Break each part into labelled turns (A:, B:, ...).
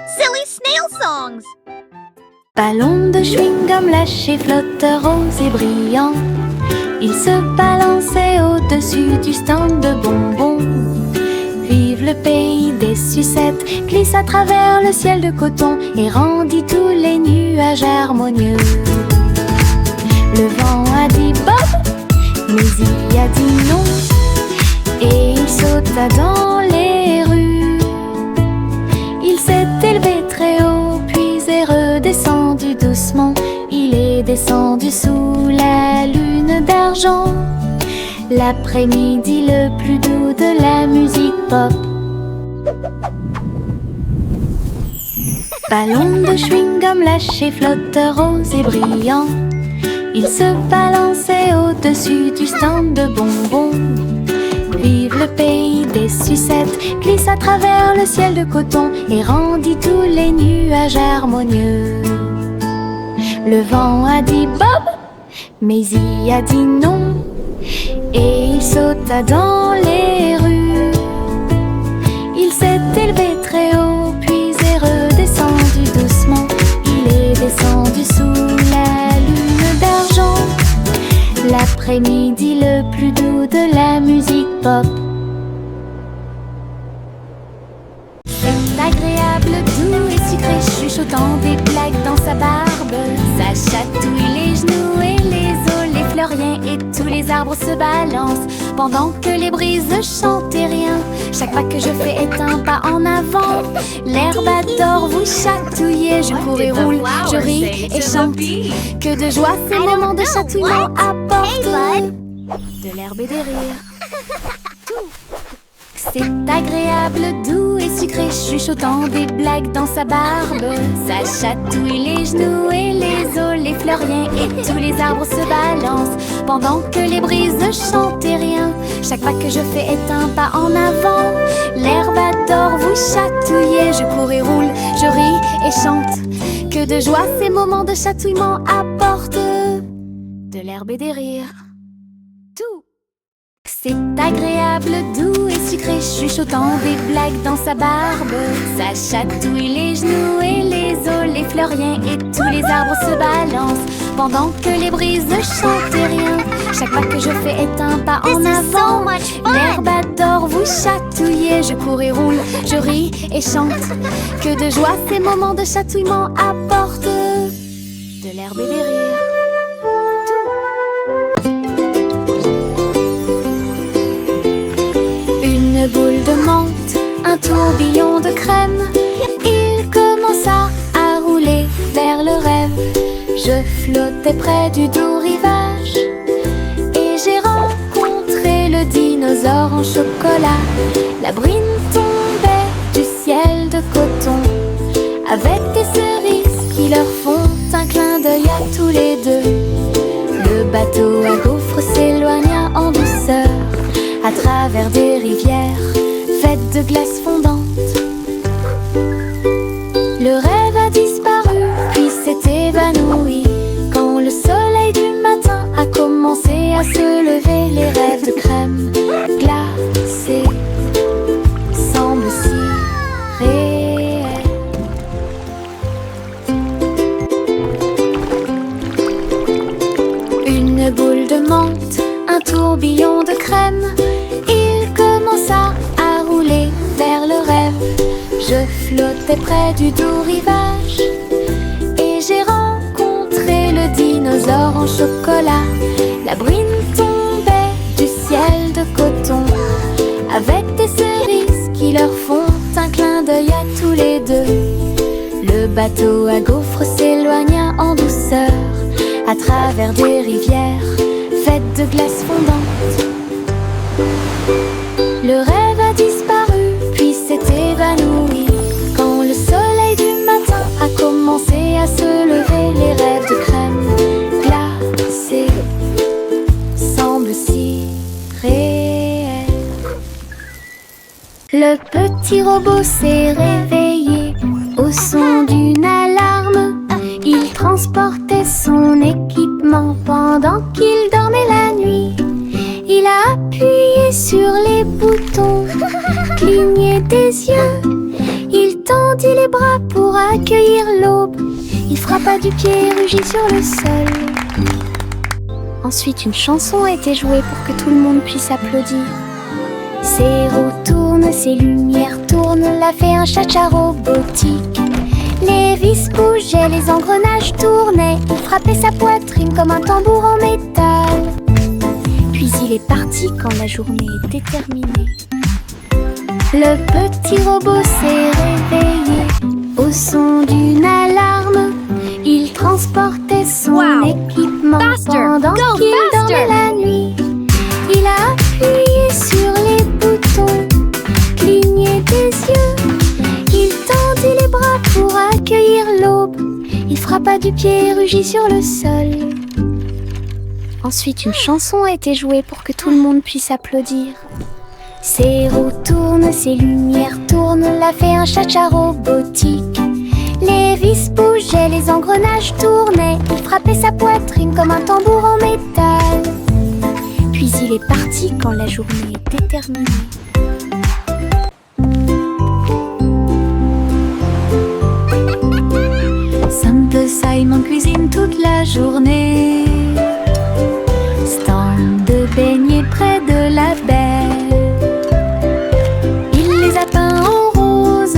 A: Silly snail songs.
B: Ballon de chewing-gum lâché, flotteur rose et brillant. Il se balançait au-dessus du stand de bonbons. Vive le pays des sucettes, glisse à travers le ciel de coton et rendit tous les nuages harmonieux. Le vent a dit Bob, mais il a dit non, et il sauta dans les rues. Il s'est élevé très haut, puis est redescendu doucement. Il est descendu sous la lune d'argent. L'après-midi le plus doux de la musique pop. Ballon de chewing-gum lâché, flotteur rose et brillant. Il se balançait au-dessus du stand de bonbons. Vive le pays des sucettes, glisse à travers le ciel de coton et rendit tous les nuages harmonieux. Le vent a dit Bob, mais il a dit non, et il sauta dans les rues. Il s'est élevé très haut, puis est redescendu doucement. Il est descendu sous la lune d'argent. L'après-midi le plus doux de la musique pop. C'est agréable, doux et sucré, chuchotant des blagues dans sa barbe. Ça chatouille les genoux et les os, les fleuriens et tous les arbres se balancent pendant que les brises chantent et rien. Chaque pas que je fais est un pas en avant. L'herbe adore vous chatouiller. Je cours et roule, je ris et chante. Que de joie ces moments de chatouillement apportent de l'herbe et des rires. C'est agréable, doux et sucré, chuchotant des blagues dans sa barbe. Ça chatouille les genoux et les os, les fleuriens et tous les arbres se balancent pendant que les brises chantent et rien. Chaque pas que je fais est un pas en avant. L'herbe adore vous chatouiller. Je cours et roule, je ris et chante. Que de joie ces moments de chatouillement apportent de l'herbe et des rires. Tout. C'est agréable, doux et sucré, chuchotant des blagues dans sa barbe. Ça chatouille les genoux et les os, les fleuriens et tous les arbres se balancent pendant que les brises chantent et rien. Chaque pas que je fais est un pas en avant. L'herbe adore vous chatouiller. Je cours et roule, je ris et chante. Que de joie ces moments de chatouillement apportent de l'herbe et des rires. Une boule de menthe, un tourbillon de crème. Il commença à rouler vers le rêve. Je flottais près du doux rivage et j'ai rencontré le dinosaure en chocolat. La brine tombait du ciel de coton avec des cerises qui leur font un clin d'œil à tous les deux. Le bateau à gaufres s'éloigna en douceur à travers des rivières faites de glace fondante. Le rêve a disparu, puis s'est évanoui quand le soleil du matin a commencé à se lever. Les rêves de crème glacée semblent si réels. Une boule de menthe, un tourbillon de crème. Il commença à rouler vers le rêve. Je flottais près du doux rivage et j'ai rencontré le dinosaure en chocolat. La brine tombait du ciel de coton avec des cerises qui leur font un clin d'œil à tous les deux. Le bateau à gaufres s'éloigna en douceur à travers des rivières faites de glace fondante. Le rêve a disparu, puis s'est évanoui quand le soleil du matin a commencé à se lever. Les rêves de crème glacée semblent si réels. Le petit robot s'est réveillé au son d'une alarme. Il transportait son équipement pendant qu'il dormait la nuit. Il a appuyé sur les boutons, cligné des yeux. Il tendait tendit les bras pour accueillir l'aube. Il frappa du pied et rugit sur le sol. Ensuite, une chanson a été jouée pour que tout le monde puisse applaudir. Ses roues tournent, ses lumières tournent, l'a fait un cha-cha robotique. Les vis bougeaient, les engrenages tournaient. Il frappait sa poitrine comme un tambour en métal. Puis il est parti quand la journée était terminée. Le petit robot s'est réveillé au son d'une alarme. Il transportait son équipement pendant qu'il dormait la nuit. Il a appuyé sur les boutons, cligné des yeux. Il tendit les bras pour accueillir l'aube. Il frappa du pied et rugit sur le sol. Ensuite, une chanson a été jouée pour que tout le monde puisse applaudir. Ses roues tournent, ses lumières tournent, l'a fait un cha-cha robotique. Les vis bougeaient, les engrenages tournaient. Il frappait sa poitrine comme un tambour en métal. Puis il est parti quand la journée était terminée. Simple Simon cuisine toute la journée. Stand de beignets près de la baie. Il les a peints en rose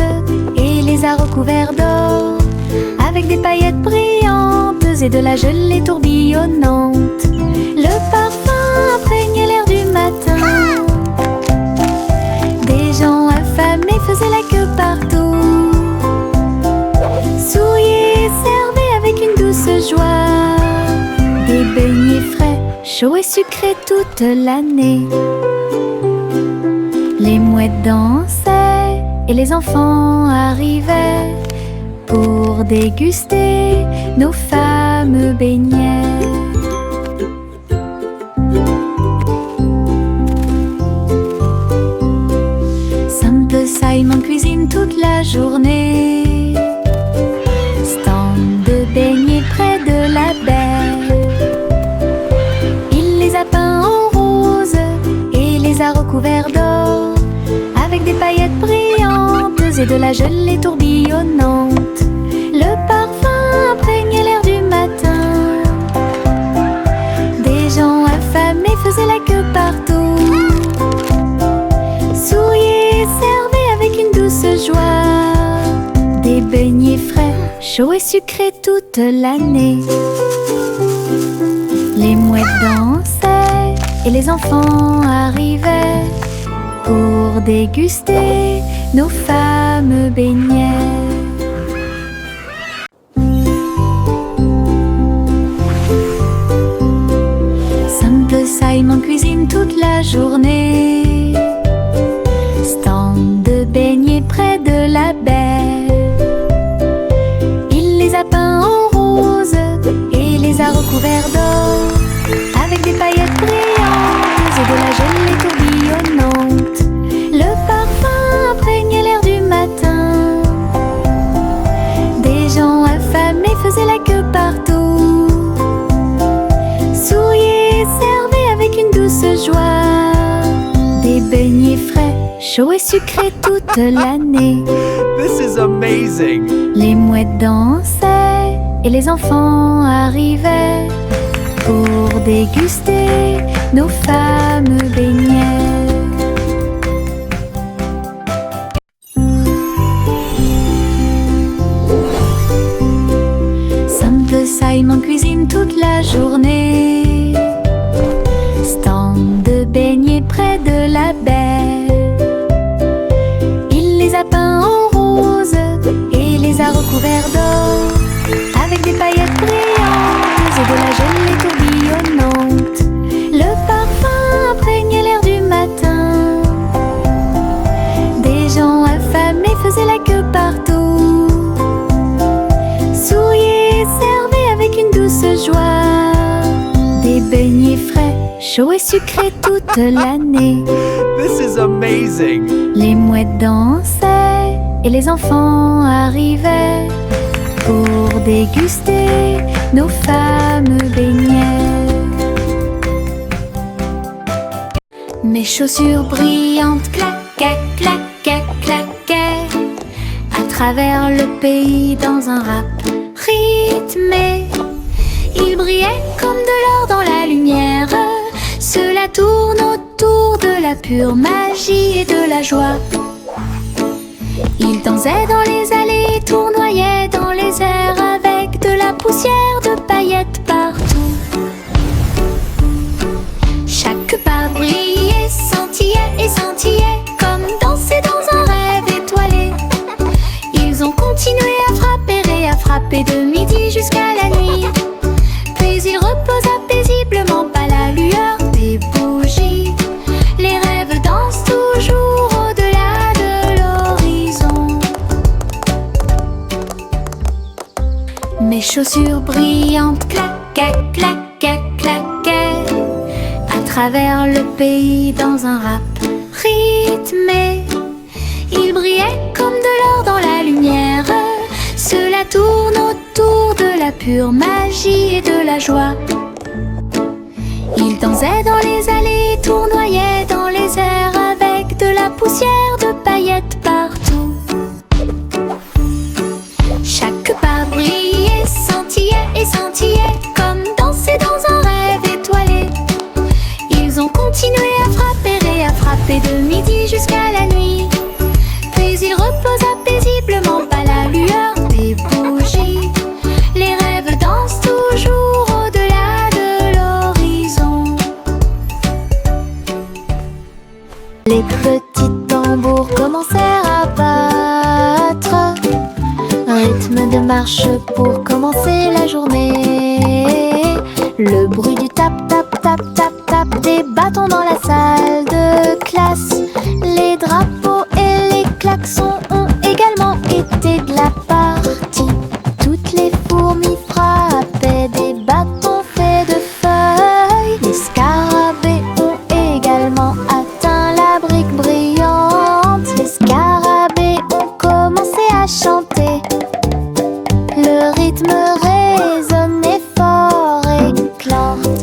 B: et les a recouverts d'or, avec des paillettes brillantes et de la gelée tourbillonnante. Le parfum imprégnait l'air du matin. Des gens affamés faisaient la queue partout. Souriaient et servaient avec une douce joie des beignets frais, chauds et sucrés toute l'année. Les mouettes dansaient et les enfants arrivaient pour déguster nos fameux beignets. Simple Simon cuisine toute la journée. Stand de beignets près de la baie. Il les a peints en rose et les a recouverts d'or, avec des paillettes brillantes et de la gelée tourbillonnante. Le parfum imprégnait l'air du matin. Des gens affamés faisaient la queue partout. Souriaient et servaient avec une douce joie des beignets frais, chauds et sucrés toute l'année. Les mouettes dansaient et les enfants arrivaient pour déguster nos fameux beignets. Simple Simon cuisine toute la journée. Stand de beignets près de la baie. Il les a peints en rose et les a recouverts d'or, avec des paillettes brillantes et de la gelée tourbillonnante. Le parfum imprégnait l'air du matin. Des gens affamés faisaient la queue partout. Souriaient et servaient avec une douce joie des beignets frais, chauds et sucrés toute l'année.
C: This is amazing!
B: Les mouettes dansaient et les enfants arrivaient pour déguster nos fameux beignets. Simple Simon cuisine toute la journée. Stand de beignets près de la baie. Il les a peints en rose et les a recouverts d'or, avec des paillettes brillantes et de la gelée tourbillonnante. Le parfum imprégnait l'air du matin. Des gens affamés faisaient la queue partout. Souriaient et servaient avec une douce joie des beignets frais, chauds et sucrés toute l'année.
C: This is amazing!
B: Les mouettes dansaient et les enfants arrivaient pour déguster nos fameux beignets. Mes chaussures brillantes claquaient, claquaient, claquaient à travers le pays dans un rap rythmé. Il brillait comme de l'or dans la lumière. Cela tourne autour de la pure magie et de la joie. Il dansait dans les allées, tournoyait dans les airs avec de la poussière de paillettes partout. Chaque pas brillait, scintillait comme danser dans un rêve étoilé. Ils ont continué à frapper et à frapper de midi jusqu'à la nuit. Puis il reposa paisiblement à la lueur des bougies. Les rêves dansent toujours au-delà de l'horizon. Mes chaussures brillantes claquaient, claquaient, claquaient à travers le pays dans un rap rythmé. Il brillait comme de l'or dans la lumière. Cela tourne autour de la pure magie et de la joie. Il dansait dans les allées, tournoyait dans les airs avec de la poussière de paillettes partout. Chaque pas brillait, scintillait comme danser dans un rêve étoilé. Ils ont continué à frapper et à frapper de midi jusqu'à la nuit. Puis il reposa paisiblement à la lueur des bougies. Les rêves dansent toujours au-delà de l'horizon. Les petits tambours commencèrent à battre, rythme de marche pour commencer la journée. Le bruit du tap, tap, tap, tap, tap des bâtons dans la salle de classe. Les drapeaux et les klaxons ont également été de la partie. Toutes les fourmis frappaient des bâtons faits de feuilles. Les scarabées ont également atteint la brique brillante. Les scarabées ont commencé à chanter. Le rythme résonnait fort et clairement.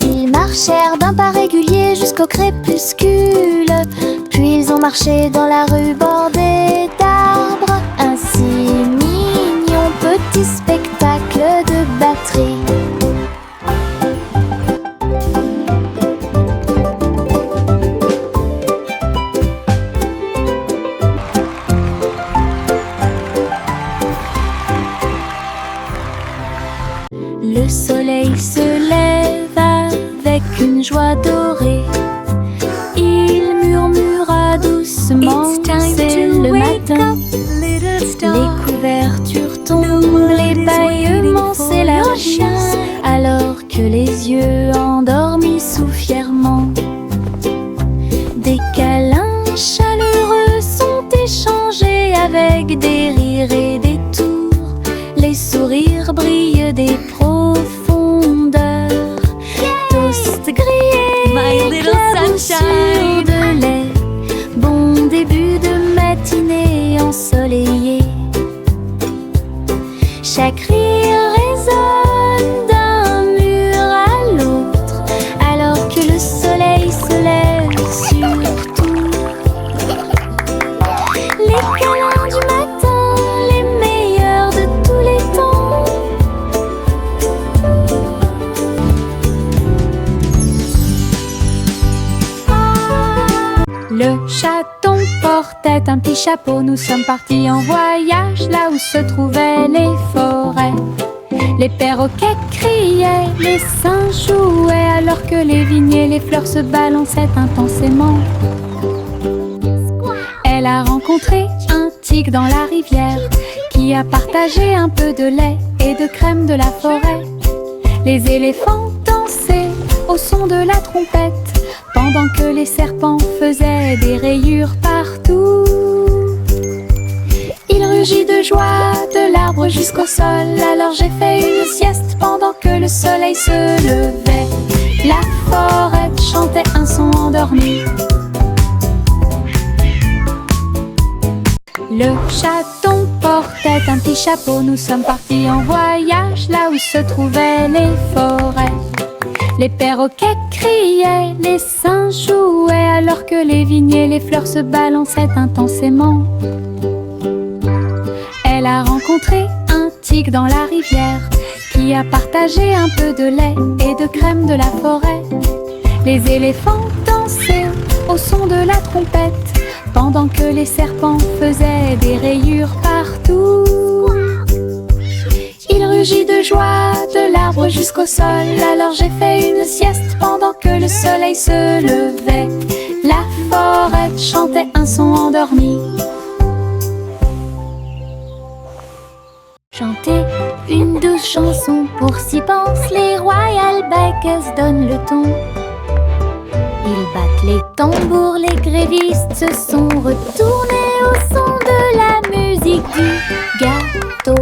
B: Ils marchèrent d'un pas régulier jusqu'au crépuscule. Puis ils ont marché dans la rue bordée d'arbres. Un si mignon petit spectacle de batterie. Le soleil se lève avec une joie dorée. Il murmura doucement, c'est le matin. Les couvertures tombent, les bâillements s'élargissent, alors que les yeux endormis soufflent fièrement. Des câlins chaleureux sont échangés avec des rires et des tours. Les sourires brillent des profondeurs. Toast grillé, éclaboussure de lait. Bon début de matinée ensoleillée. Chaque rire résonne d'un mur à l'autre, alors que le soleil se lève sur tout. Les câlins du matin, les meilleurs de tous les temps. Le chaton portait un petit chapeau. Nous sommes partis en voyage là où se trouvaient les forêts. Les perroquets criaient, les singes jouaient, alors que les vignes et les fleurs se balançaient intensément. Elle a rencontré un tigre dans la rivière qui a partagé un peu de lait et de crème de la forêt. Les éléphants dansaient au son de la trompette, pendant que les serpents faisaient des rayures partout. Il rugit de joie de l'arbre jusqu'au sol. Alors j'ai fait une sieste pendant que le soleil se levait. La forêt chantait un son endormi. Le chaton portait un petit chapeau. Nous sommes partis en voyage là où se trouvaient les forêts. Les perroquets criaient, les singes jouaient, alors que les vignes et les fleurs se balançaient intensément. pique-nique dans la rivière, qui a partagé un peu de lait et de crème de la forêt. Les éléphants dansaient au son de la trompette, pendant que les serpents faisaient des rayures partout. Il rugit de joie de l'arbre jusqu'au sol. Alors j'ai fait une sieste pendant que le soleil se levait. La forêt chantait un son endormi. Chanter une douce chanson, pour s'y pensent les Royal Bakers donnent le ton. Ils battent les tambours, les grévistes se sont retournés au son de la musique du gâteau.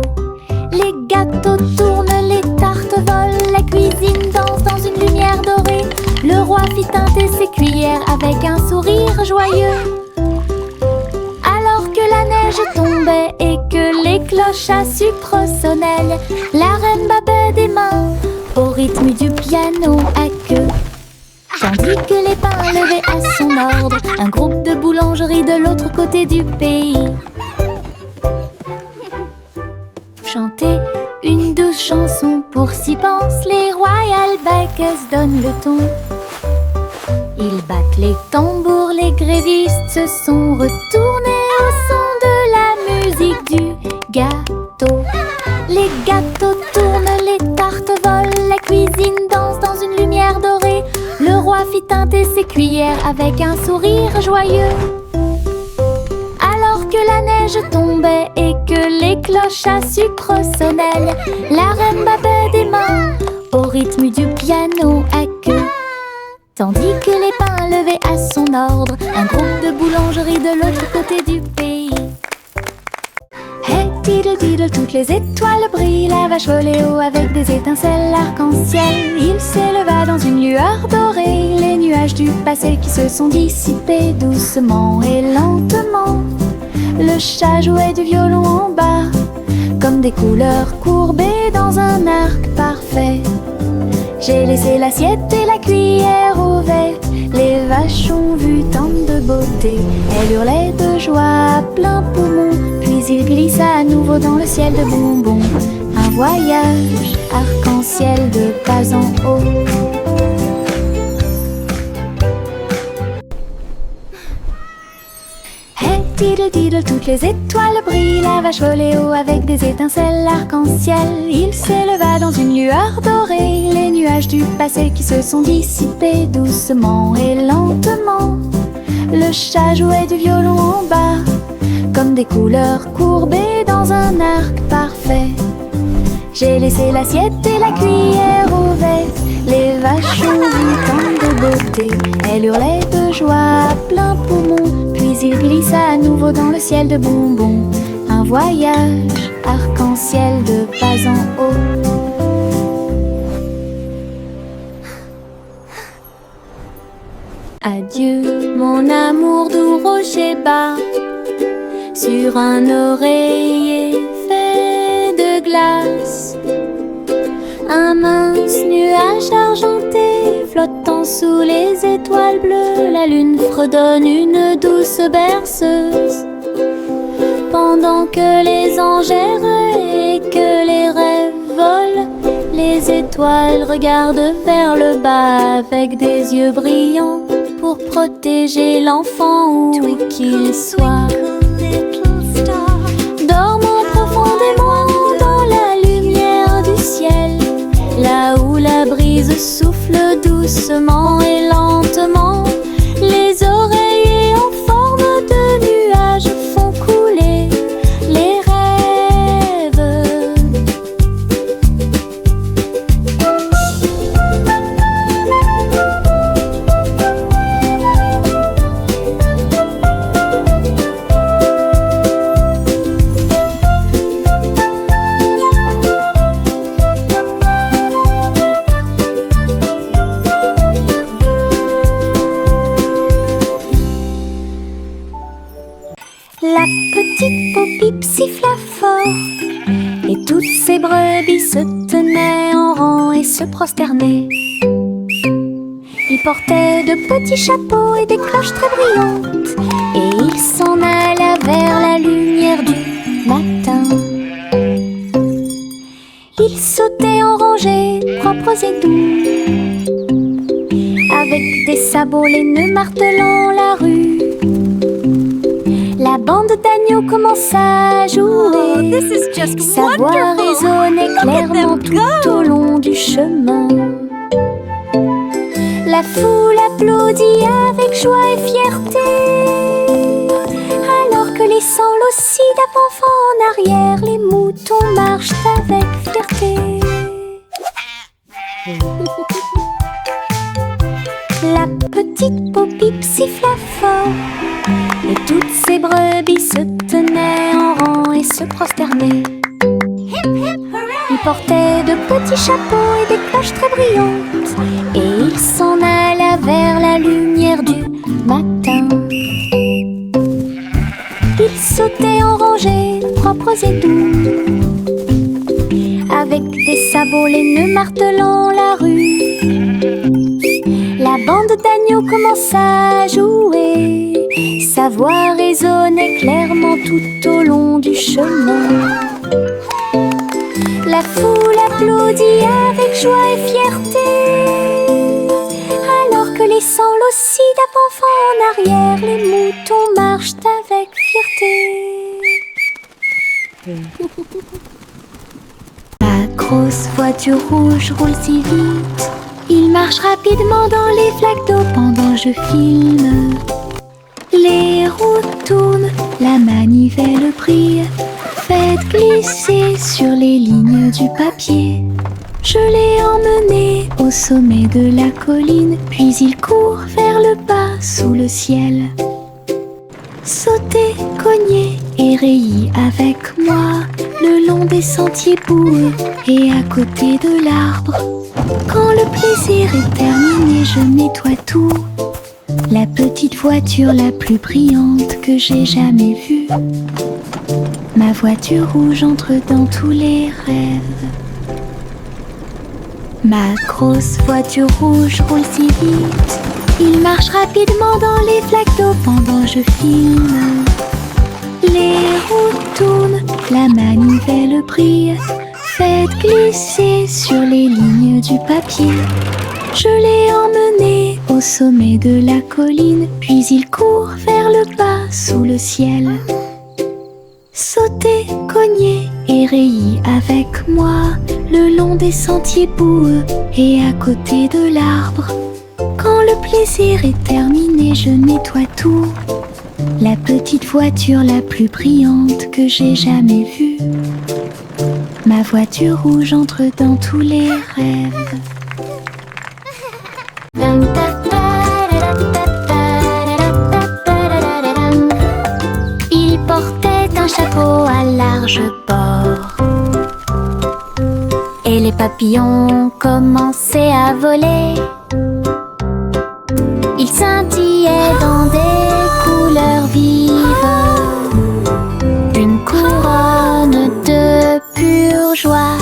B: Les gâteaux tournent, les tartes volent, la cuisine danse dans une lumière dorée. Le roi fit teinter ses cuillères avec un sourire joyeux. Alors que la neige tombait et que les cloches à sucre sonnaient, la reine battait des mains au rythme du piano à queue. Tandis que les pains levaient à son ordre un groupe de boulangeries de l'autre côté du pays. Chanter une douce chanson, pour s'y pensent les Royal Bakers donnent le ton. Ils battent les tambours, les grévistes se sont retournés au son de la musique du gâteau. Les gâteaux tournent, les tartes volent, la cuisine danse dans une lumière dorée. Le roi fit teinter ses cuillères avec un sourire joyeux. Alors que la neige tombait et que les cloches à sucre sonnaient, la reine battait des mains au rythme du piano à queue. Tandis que les pains levaient à son ordre un groupe de boulangeries de l'autre côté du pays. Hey diddle diddle, toutes les étoiles brillent, la vache volait haut avec des étincelles arc-en-ciel. Il s'éleva dans une lueur dorée, les nuages du passé qui se sont dissipés doucement et lentement. Le chat jouait du violon en bas, comme des couleurs courbées dans un arc parfait. J'ai laissé l'assiette et la cuillère ouvertes, les vaches ont vu tant de beauté. Elles hurlaient de joie à plein poumon, puis il glissa à nouveau dans le ciel de bonbons. Un voyage arc-en-ciel de bas en haut. Hey diddle diddle, toutes les étoiles brillent, la vache volait haut avec des étincelles arc-en-ciel. Il s'éleva dans une lueur dorée, les nuages du passé qui se sont dissipés doucement et lentement. Le chat jouait du violon en bas, comme des couleurs courbées dans un arc parfait. J'ai laissé l'assiette et la cuillère ouvertes, les vaches ont vu tant de beauté. Elles hurlaient de joie à plein poumon, puis il glissa à nouveau dans le ciel de bonbons. Un voyage arc-en-ciel de bas en haut. Adieu mon amour doux rocher bas, sur un oreiller fait de glace. Un mince nuage argenté flottant sous les étoiles bleues, la lune fredonne une douce berceuse. Pendant que les anges errent et que les rêves volent, les étoiles regardent vers le bas avec des yeux brillants pour protéger l'enfant où qu'il soit. Dormant profondément dans la lumière du ciel, là où la brise souffle doucement et lentement, les oreillers en forme de nuages font couler les rêves. La petite Bo-Bip siffla fort, et toutes ces brebis se tenaient en rang et se prosternaient. Ils portaient de petits chapeaux et des cloches très brillantes, et ils s'en alla vers la lumière du matin. Ils sautaient en rangées, propres et doux, avec des sabots laineux martelant la rue. La bande d'agneaux commença à jouer.
A: Oh, this is just
B: Sa voix
A: wonderful.
B: résonnait
A: Look at
B: clairement
A: them
B: tout
A: go.
B: au long du chemin. La foule applaudit avec joie et fierté, alors que laissant l'ossi d'avant en arrière, les moutons marchent avec fierté. La petite Bo-Peep siffla fort, et toutes ces brebis se tenaient en rang et se prosternaient. Ils portaient de petits chapeaux et des cloches très brillantes, et ils s'en alla vers la lumière du matin. Ils sautaient en rangées, propres et doux, avec des sabots laineux martelant la rue. La bande d'agneaux commença à jouer, sa voix résonnait clairement tout au long du chemin. La foule applaudit avec joie et fierté, alors que laissant l'ossi d'avant en arrière, les moutons marchent avec fierté. La grosse voiture rouge roule si vite, il marche rapidement dans les flaques d'eau pendant je filme. Les roues tournent, la manivelle brille, faites glisser sur les lignes du papier. Je l'ai emmené au sommet de la colline, puis il court vers le bas sous le ciel. Sautez, cognez et rayez avec moi le long des sentiers boueux et à côté de l'arbre. Quand le plaisir est terminé, je nettoie tout. La petite voiture la plus brillante que j'ai jamais vue. Ma voiture rouge entre dans tous les rêves. Ma grosse voiture rouge roule si vite, il marche rapidement dans les flaques d'eau pendant je filme. Les roues tournent, la manivelle brille, faites glisser sur les lignes du papier. Je l'ai emmené au sommet de la colline, puis il court vers le bas sous le ciel. Sautez, cognez et rayez avec moi le long des sentiers boueux et à côté de l'arbre. Quand le plaisir est terminé, je nettoie tout. La petite voiture la plus brillante que j'ai jamais vue. Ma voiture rouge entre dans tous les rêves. Il portait un chapeau à large bord, et les papillons commençaient à voler. Ils scintillaient dans des couleurs vives, une couronne de pure joie.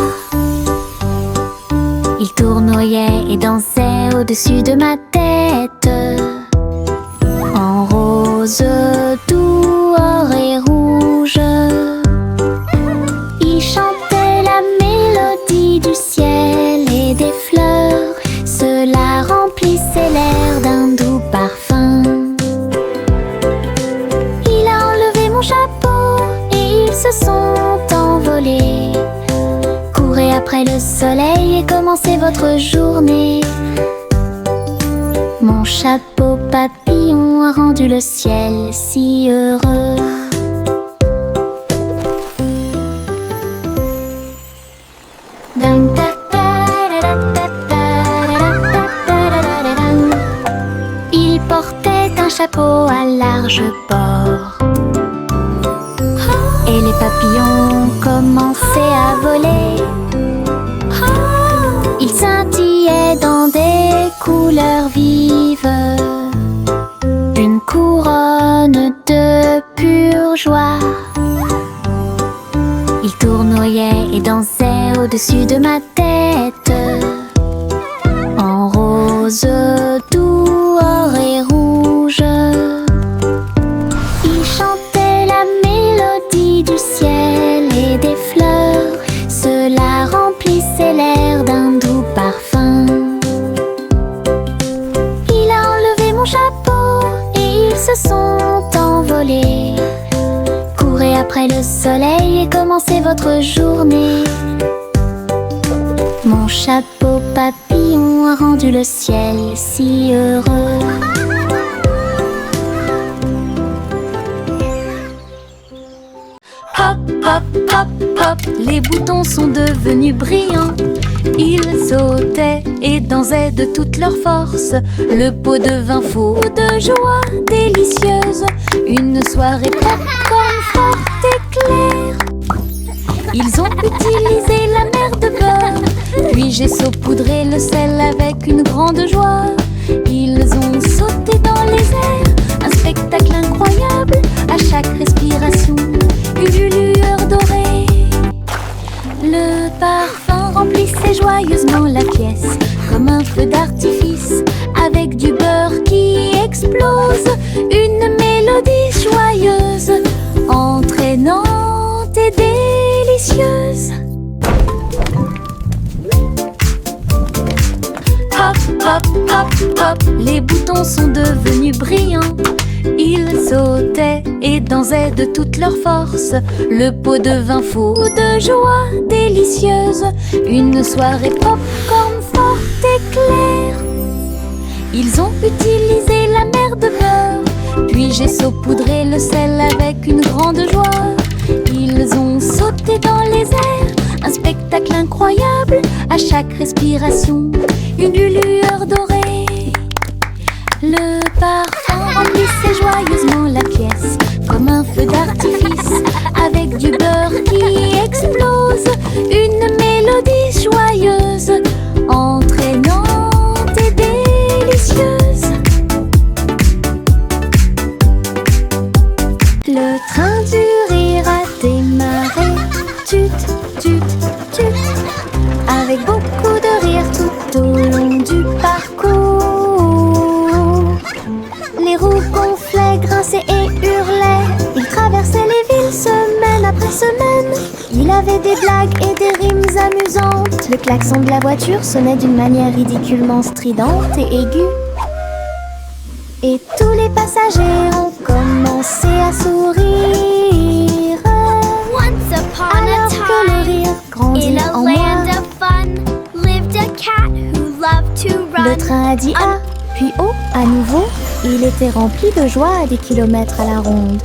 B: Ils tournoyaient et dansaient au-dessus de ma tête, en rose, doux, or et rouge. Ils chantaient la mélodie du ciel et des fleurs. Cela remplissait l'air d'un doux parfum. Il a enlevé mon chapeau et ils se sont envolés. Courez après le soleil et commencez votre journée. Mon chapeau papillon a rendu le ciel si heureux. Il portait un chapeau à large bord, et les papillons commençaient à voler. Ils scintillaient dans des couleurs vives, une couronne de pure joie. Ils tournoyaient et dansaient au-dessus de ma tête, en rose, doux, or et rouge. Ils chantaient la mélodie du ciel et des fleurs. Cela remplit après le soleil et commencez votre journée. Mon chapeau papillon a rendu le ciel si heureux. Hop, hop, hop, hop, les boutons sont devenus brillants. Ils sautaient et dansaient de toute leur force. Le pot devint fou de joie délicieuse. Une soirée popcorn forte et claire. Ils ont utilisé la mer de beurre, puis j'ai saupoudré le sel avec une grande joie. Ils ont sauté dans les airs, un spectacle incroyable. À chaque respiration, une lueur dorée. Le parfum remplissait joyeusement la pièce, comme un feu d'artifice, avec du beurre qui explose. Une mélodie joyeuse, entraînante et délicieuse. Hop, hop, hop, hop, les boutons sont devenus brillants. Ils sautaient et dansaient de toute leur force. Le pot devint fou de joie délicieuse. Une soirée popcorn forte et claire. Ils ont utilisé la mer de beurre, puis j'ai saupoudré le sel avec une grande joie. Ils ont sauté dans les airs, un spectacle incroyable. À chaque respiration, une lueur dorée. Le parfum remplissait joyeusement la pièce, comme un feu d'artifice, avec du beurre qui explose. Une mélodie joyeuse, entraînante et délicieuse. Le train du rire a démarré. Tut, tut, tut, avec beaucoup de rire tout au long du parcours. Les roues gonflaient, grinçaient et hurlaient. Il traversait les villes semaine après semaine. Il avait des blagues et des rimes amusantes. Le klaxon de la voiture sonnait d'une manière ridiculement stridente et aiguë. Et tous les passagers ont commencé à sourire.
A: Once upon
B: Alors
A: a
B: que le
A: time,
B: rire grandit
A: in a
B: en
A: land
B: moi,
A: of fun, lived a cat who loved to
B: le
A: run.
B: train a dit A, puis O à nouveau. Il était rempli de joie à des kilomètres à la ronde.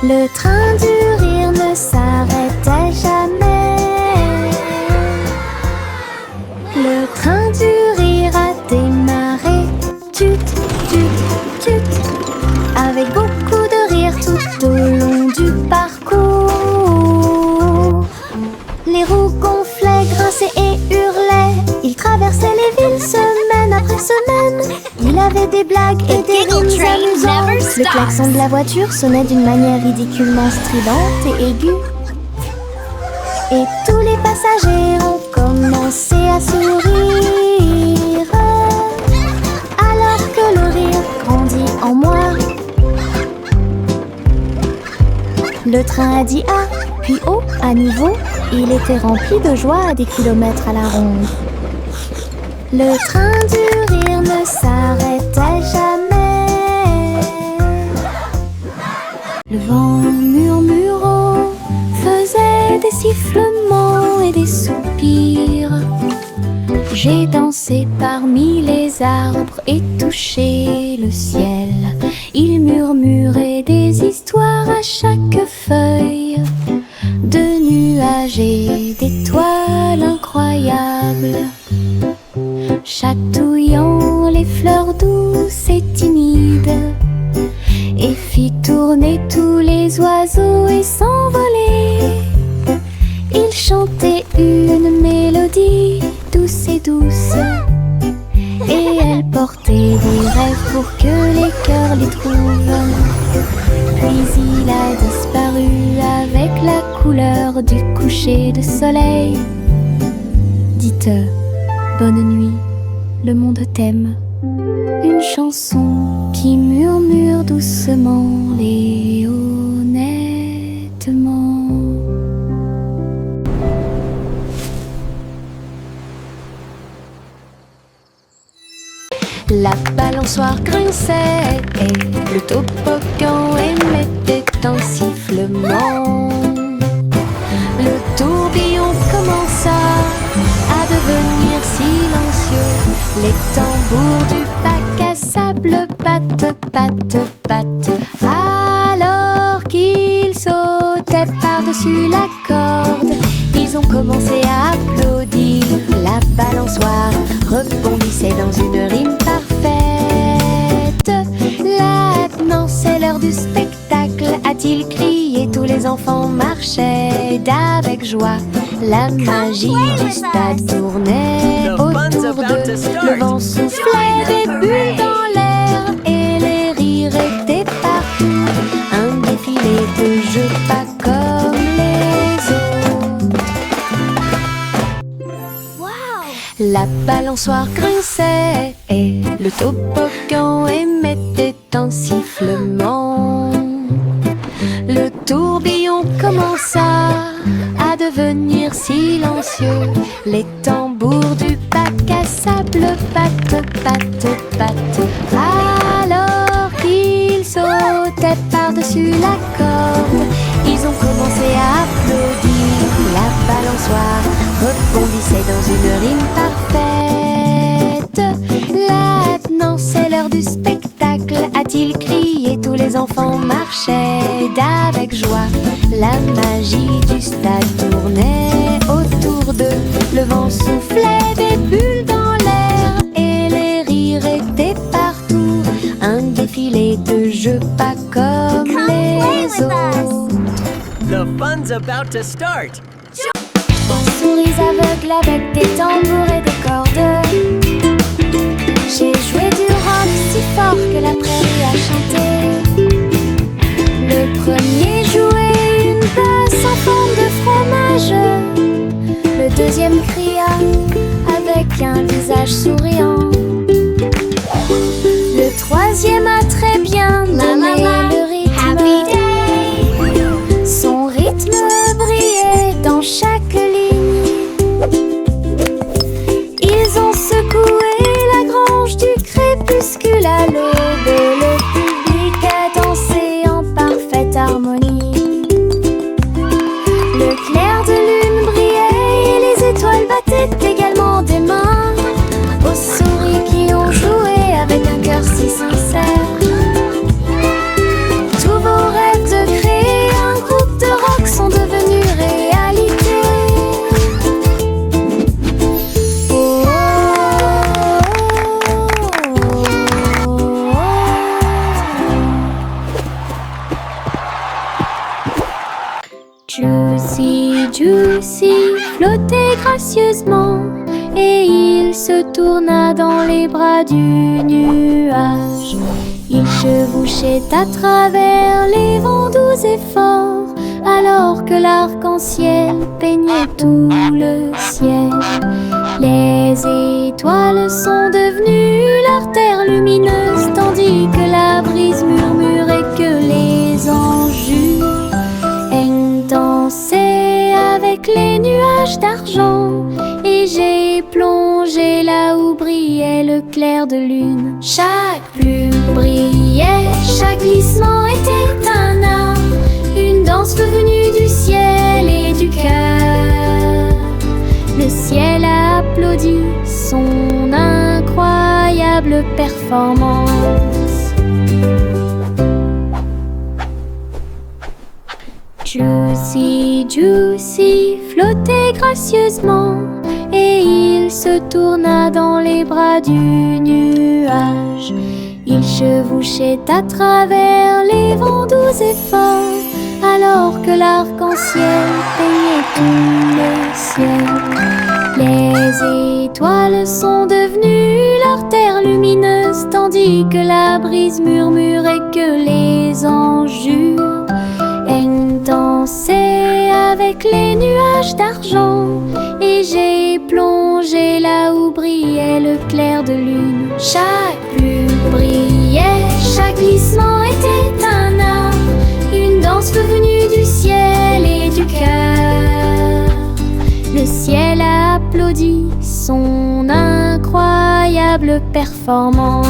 B: Le train du rire ne s'arrêtait jamais. Le train du rire a démarré. Tut, tut, tut, avec beaucoup de rire tout au long du parcours. Les roues gonflaient, grinçaient et hurlaient. Il traversait les villes semaine après semaine. Il avait des blagues et des
A: giggle
B: rimes
A: train
B: amusantes.
A: never
B: Le
A: stops.
B: klaxon de la voiture sonnait d'une manière ridiculement stridente et aiguë. Et tous les passagers ont commencé à sourire. Alors que le rire grandit en moi. Le train a dit A, puis O à nouveau. Il était rempli de joie à des kilomètres à la ronde. Le train du rire ne s'arrêtait jamais. Le vent murmurant faisait des sifflements et des soupirs. J'ai dansé parmi les arbres et touché le ciel. Il murmurait des histoires à chaque feuille, de nuages et d'étoiles incroyables, chatouillant les fleurs douces et timides, et fit tourner tous les oiseaux et s'envoler. Il chantait une mélodie douce et douce, et elle portait des rêves pour que les cœurs les trouvent. Puis il a disparu avec la couleur du coucher de soleil. Dites bonne nuit, le monde t'aime. Une chanson qui murmure doucement et honnêtement. La balançoire grinçait et le toboggan émettait un sifflement. Le tourbillon commença à devenir silencieux. Les tambours du bac à sable battent, battent, battent. Alors qu'ils sautaient par-dessus la corde, ils ont commencé à applaudir. La balançoire rebondissait dans une rime parfaite. Maintenant c'est l'heure du spectacle, a-t-il crié. Tous les enfants marchaient avec joie. La magie du stade tournait autour d'eux. Le vent soufflait des bulles dans l'air et les rires étaient partout. Un défilé de jeux pas comme les autres. La balançoire grinçait et le toboggan émettait un sifflement. Le tourbillon commença à devenir silencieux. Les tambours du bac à sable battent, battent, battent. Alors qu'ils sautaient par-dessus la corde, ils ont commencé à applaudir. La balançoire rebondissait dans une rime parfaite. Maintenant c'est l'heure du spectacle, a-t-il crié. Tous les enfants marchaient avec joie. La magie du stade tournait autour d'eux. Le vent soufflait des bulles dans l'air et les rires étaient partout. Un défilé de jeux pas comme les autres.
C: The fun's about to start.
B: Souris aveugles avec des tambours et des cordes. J'ai joué du rock si fort que la prairie a chanté. Le premier jouait une basse en forme de fromage. Le deuxième cria avec un visage souriant. Le troisième a très bien donné le rythme. Son rythme brillait dans chaque ligne. Ils ont secoué la grange du crépuscule à l'aube et le public a dansé en parfaite harmonie. Le clair de lune brillait et les étoiles battaient également des mains aux souris qui ont joué avec un cœur si sincère. Tous vos rêves de créer un groupe de rock sont devenus réalité. Oh, oh, oh, oh. Juicy, Juicy flottait gracieusement et il se tourna dans les bras du nuage. Il chevauchait à travers les vents doux et forts, alors que l'arc-en-ciel peignait tout le ciel. Les étoiles sont devenues l'artère lumineuse, tandis que la brise murmurait que les anges dansaient avec les nuages d'argent. Et j'ai plongé là où brillait le clair de lune. Chaque plume brillait, chaque glissement était un art, une danse venue du ciel et du cœur. Le ciel a applaudi son incroyable performance. Juicy, Juicy flottait gracieusement et il se tourna dans les bras du nuage. Il chevauchait à travers les vents doux et forts, alors que l'arc-en-ciel peignait tout le ciel. Les étoiles sont devenues l'artère lumineuse, tandis que la brise murmurait que les anges dansaient avec les nuages d'argent. Et j'ai plongé là où brillait le clair de lune. Chaque plume brillait, chaque glissement était un art, une danse venue du ciel et du cœur. Le ciel a applaudi son incroyable performance.